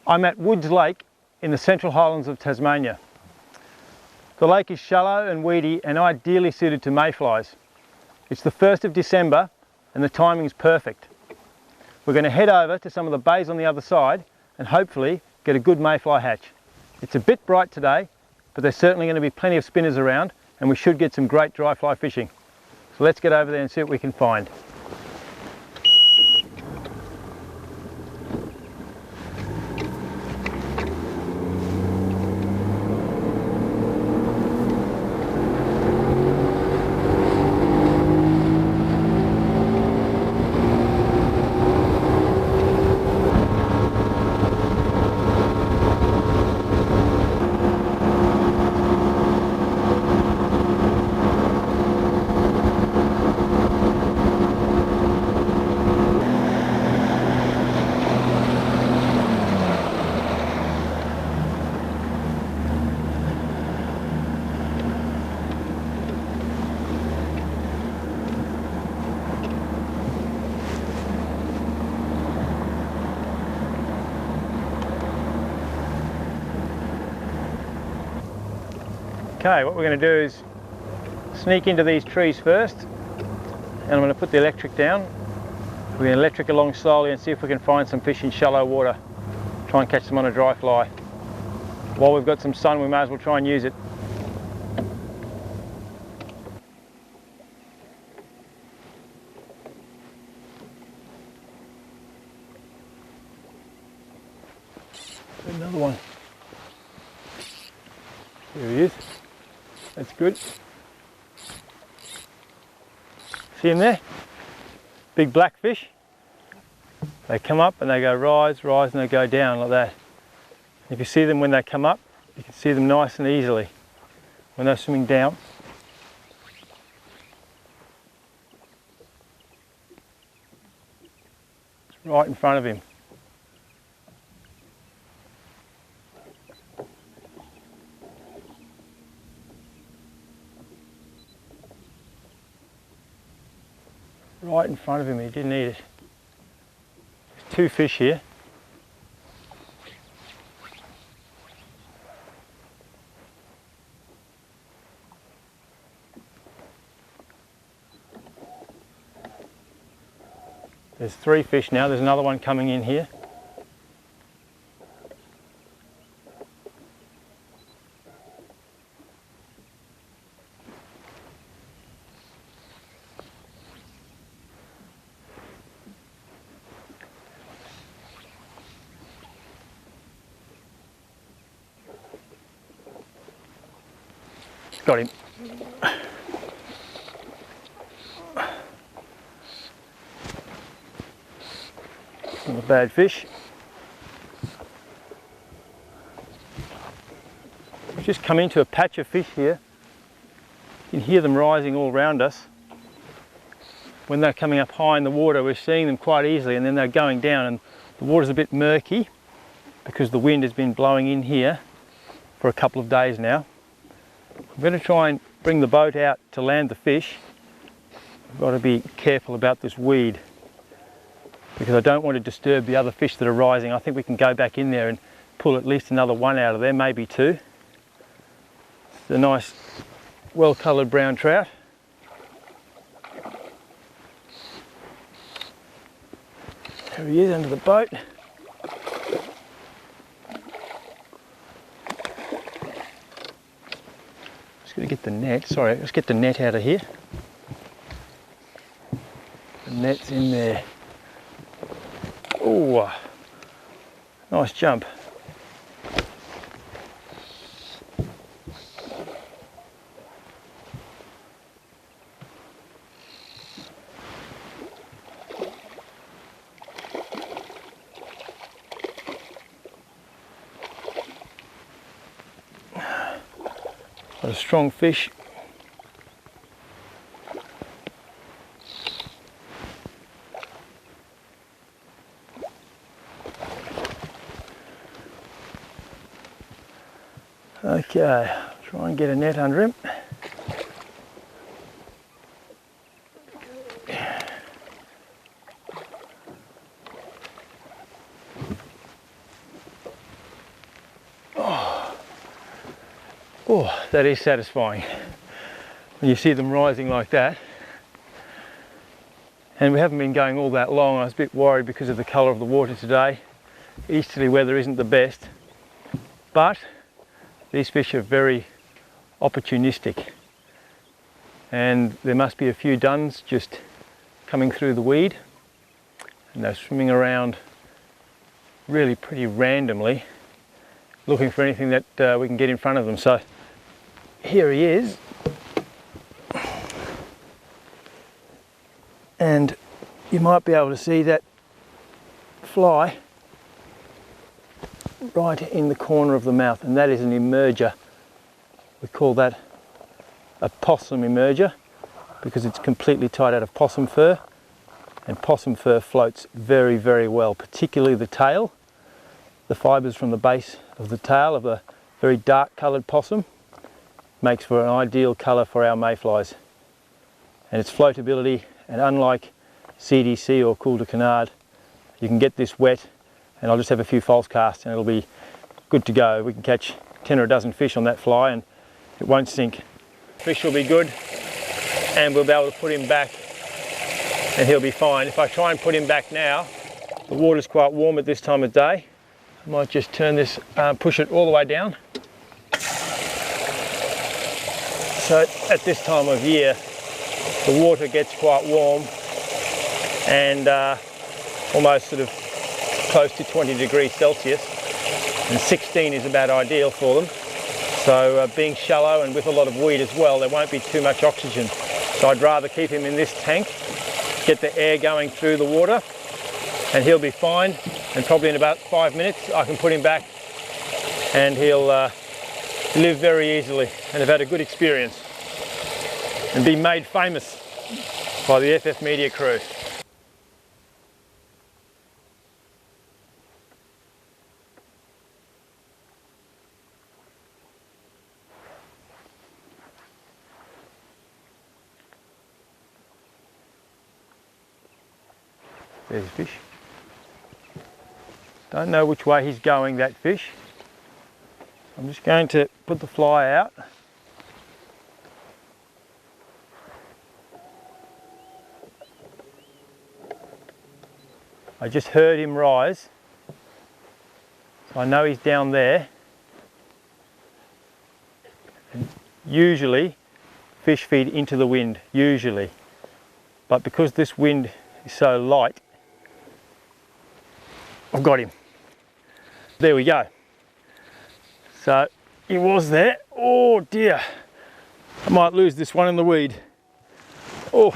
I'm at Woods Lake in the Central Highlands of Tasmania. The lake is shallow and weedy and ideally suited to mayflies. It's the 1st of December and the timing is perfect. We're going to head over to some of the bays on the other side and hopefully get a good mayfly hatch. It's a bit bright today, but there's certainly going to be plenty of spinners around and we should get some great dry fly fishing. So let's get over there and see what we can find. Okay, what we're going to do is sneak into these trees first, and I'm going to put the electric down. We're going to electric along slowly and see if we can find some fish in shallow water. Try and catch them on a dry fly. While we've got some sun, we may as well try and use it. Another one. There he is. That's good. See him there? Big black fish. They come up and they go rise, rise, and they go down like that. If you see them when they come up, you can see them nice and easily. When they're swimming down, it's right in front of him. Right in front of him, he didn't eat it. There's 2 fish here. There's 3 fish now, there's another one coming in here. Got him. Not a bad fish. We've just come into a patch of fish here. You can hear them rising all around us. When they're coming up high in the water, we're seeing them quite easily, and then they're going down, and the water's a bit murky because the wind has been blowing in here for a couple of days now. I'm going to try and bring the boat out to land the fish. I've got to be careful about this weed because I don't want to disturb the other fish that are rising. I think we can go back in there and pull at least another one out of there, maybe 2. It's a nice, well-coloured brown trout. There he is under the boat. Going to get the net, sorry, let's get the net out of here. The net's in there. Oh, nice jump. Got a strong fish. Okay, try and get a net under him. Oh, that is satisfying when you see them rising like that. And we haven't been going all that long. I was a bit worried because of the colour of the water today. Easterly weather isn't the best, but these fish are very opportunistic, and there must be a few duns just coming through the weed, and they're swimming around really pretty randomly looking for anything that we can get in front of them. So here he is, and you might be able to see that fly right in the corner of the mouth, and that is an emerger. We call that a possum emerger because it's completely tied out of possum fur, and possum fur floats very, very well, particularly the tail. The fibres from the base of the tail of a very dark coloured possum makes for an ideal colour for our mayflies. And its floatability, and unlike CDC or coule de canard, you can get this wet and I'll just have a few false casts and it'll be good to go. We can catch 10 or a dozen fish on that fly and it won't sink. Fish will be good and we'll be able to put him back and he'll be fine. If I try and put him back now, the water's quite warm at this time of day. I might just turn this, push it all the way down. So at this time of year, the water gets quite warm and almost sort of close to 20 degrees Celsius, and 16 is about ideal for them. So being shallow and with a lot of weed as well, there won't be too much oxygen. So I'd rather keep him in this tank, get the air going through the water, and he'll be fine. And probably in about 5 minutes I can put him back and he'll live very easily and have had a good experience and be made famous by the FF Media crew. There's a fish. Don't know which way he's going, that fish. I'm just going to put the fly out. I just heard him rise, so I know he's down there. And usually fish feed into the wind, usually. But because this wind is so light, I've got him. There we go. So he was there. Oh dear. I might lose this one in the weed. Oh.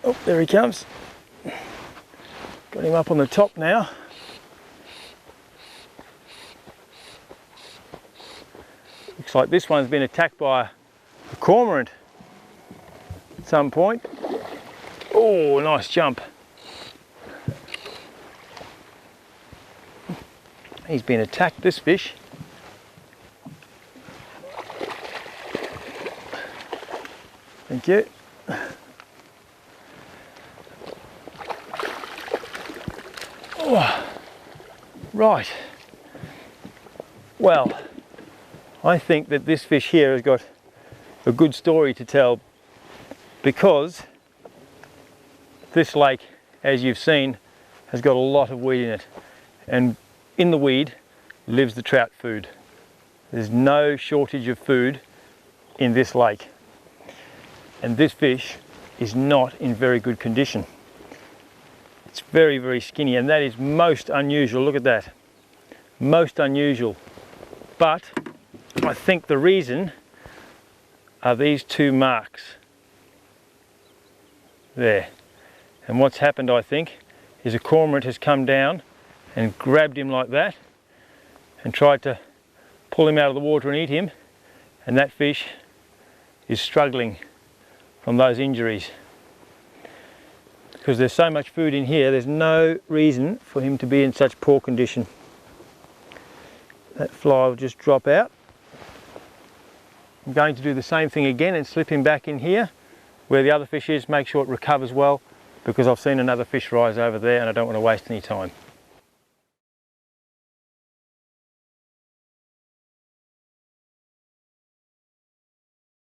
Oh, there he comes. Got him up on the top now. Looks like this one's been attacked by a cormorant at some point. Oh, nice jump. He's been attacked, this fish. Thank you. Oh, right. Well, I think that this fish here has got a good story to tell, because this lake, as you've seen, has got a lot of weed in it, and in the weed lives the trout food. There's no shortage of food in this lake, and this fish is not in very good condition. It's very, very skinny, and that is most unusual. Look at that, most unusual. But I think the reason are these two marks there. And what's happened, I think, is a cormorant has come down and grabbed him like that and tried to pull him out of the water and eat him, and that fish is struggling from those injuries. Because there's so much food in here, there's no reason for him to be in such poor condition. That fly will just drop out. I'm going to do the same thing again and slip him back in here where the other fish is, make sure it recovers well, because I've seen another fish rise over there and I don't want to waste any time.